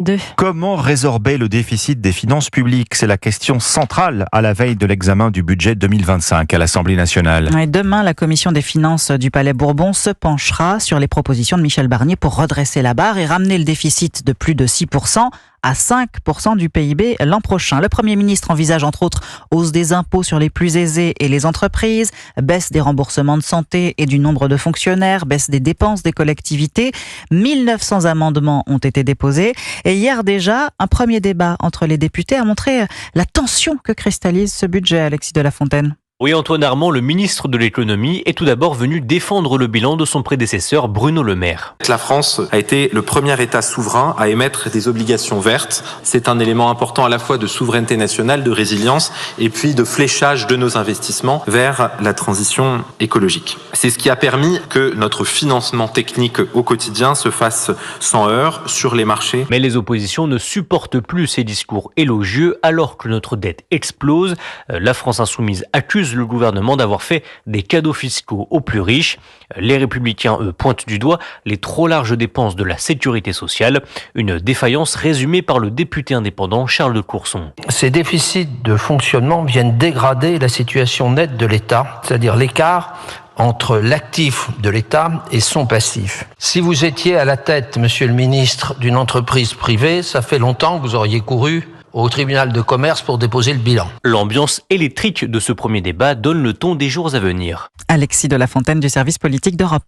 2. Comment résorber le déficit des finances publiques? C'est la question centrale à la veille de l'examen du budget 2025 à l'Assemblée nationale. Et demain, la commission des finances du Palais Bourbon se penchera sur les propositions de Michel Barnier pour redresser la barre et ramener le déficit de plus de 6% à 5% du PIB l'an prochain. Le Premier ministre envisage entre autres hausse des impôts sur les plus aisés et les entreprises, baisse des remboursements de santé et du nombre de fonctionnaires, baisse des dépenses des collectivités. 1900 amendements ont été déposés et hier déjà, un premier débat entre les députés a montré la tension que cristallise ce budget, Alexis de La Fontaine. Oui, Antoine Armand, le ministre de l'économie, est tout d'abord venu défendre le bilan de son prédécesseur Bruno Le Maire. La France a été le premier État souverain à émettre des obligations vertes. C'est un élément important à la fois de souveraineté nationale, de résilience et puis de fléchage de nos investissements vers la transition écologique. C'est ce qui a permis que notre financement technique au quotidien se fasse sans heurts sur les marchés. Mais les oppositions ne supportent plus ces discours élogieux alors que notre dette explose. La France insoumise accuse le gouvernement d'avoir fait des cadeaux fiscaux aux plus riches. Les Républicains, eux, pointent du doigt les trop larges dépenses de la sécurité sociale. Une défaillance résumée par le député indépendant Charles de Courson. Ces déficits de fonctionnement viennent dégrader la situation nette de l'État, c'est-à-dire l'écart entre l'actif de l'État et son passif. Si vous étiez à la tête, monsieur le ministre, d'une entreprise privée, ça fait longtemps que vous auriez couru au tribunal de commerce pour déposer le bilan. L'ambiance électrique de ce premier débat donne le ton des jours à venir. Alexis de La Fontaine du service politique d'Europe.